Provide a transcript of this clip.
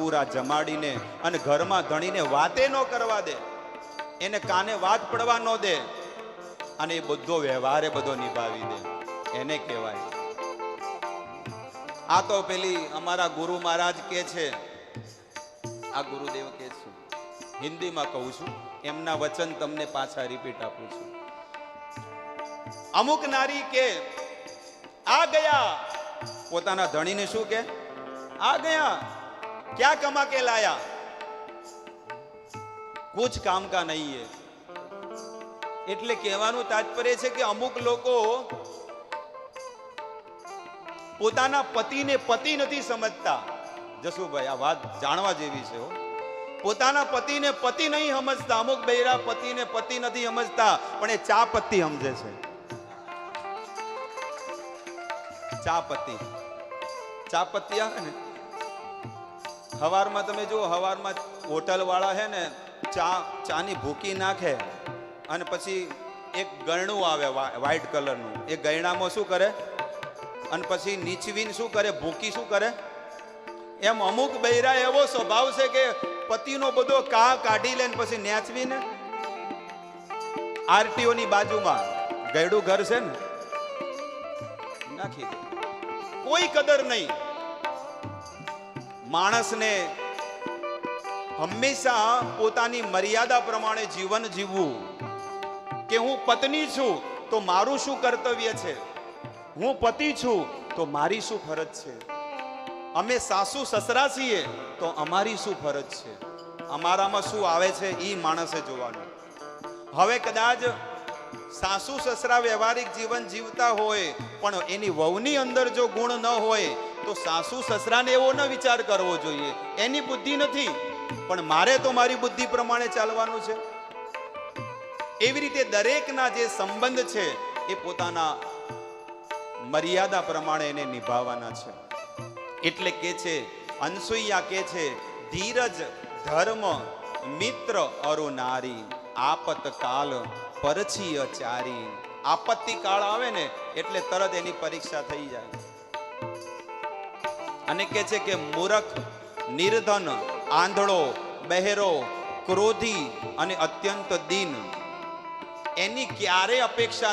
સસુરા જમાડીને અને ઘરમાં ધણીને વાતે ન કરવા દે, એને કાને વાત પડવા ન દે અને એ બધો વ્યવહાર બધો નિભાવી દે, એને કહેવાય. આ તો પેલી અમારા ગુરુ મહારાજ કે છે, આ ગુરુદેવ કે છે, હિન્દીમાં કહું છું, એમના વચન તમને પાછા રિપીટ આપું છું. અમુક નારી કે આ ગયા, પોતાના ધણીને શું કે આ ગયા, ક્યાં કમા કે લાયા, કુછ કામ કા નહીં હે. એટલે કહેવાનું તાત્પર્ય છે કે અમુક લોકો પોતાના પતિને પતિ નથી સમજતા. જસુભાઈ, આ વાત જાણવા જેવી છે. પોતાના પતિને પતિ નહીં સમજતા. અમુક બૈરા પતિને પતિ નથી સમજતા, પણ એ ચા પત્તી સમજે છે. ચા પત્તી આવે ને, હવારમાં તમે જુઓ, હવારમાં હોટલ વાળા હે ને ચાની ભૂકી નાખે અને પછી એક ગયણું આવે વ્હાઈટ કલરનું, એ ગયણામાં શું કરે અને પછી નીચવીને શું કરે, ભૂકી શું કરે. એમ અમુક બૈરા એવો સ્વભાવ છે કે પતિનો બધો કાઢી લે પછી નેચવીને આરટીઓ ની બાજુમાં ગયડું ઘર છે ને નાખી દે. કોઈ કદર નહીં. માણસને હંમેશા પોતાની મર્યાદા પ્રમાણે જીવન જીવવું. કે હું પત્ની છું તો મારું શું કર્તવ્ય છે, હું પતિ છું તો મારી શું ફરજ છે, અમે સાસુ સસરા છીએ તો અમારી શું ફરજ છે, અમારામાં શું આવે છે એ માણસે જોવાનું. હવે કદાચ સાસુ સસરા વ્યવહારિક જીવન જીવતા હોય પણ એની વહુની અંદર જો ગુણ ન હોય તો સાસુ સસરાને એવો ન વિચાર કરવો જોઈએ એની બુદ્ધિ નથી, પણ મારે તો મારી બુદ્ધિ પ્રમાણે ચાલવાનું છે. એવી રીતે દરેકના જે સંબંધ છે એ પોતાના મર્યાદા પ્રમાણે એને નિભાવવાના છે. એટલે કે છે અનસુઈયા કે છે, ધીરજ ધર્મ મિત્ર અરુ નારી, આપત કાલ પરછી અચારી. આપત્તિ કાળ આવે ને એટલે તરત એની પરીક્ષા થઈ જાય. અને કે છે કે મૂર્ખ, નિર્ધન, આંધળો, બહેરો, ક્રોધી અને અત્યંત દીન એની ક્યારે અપેક્ષા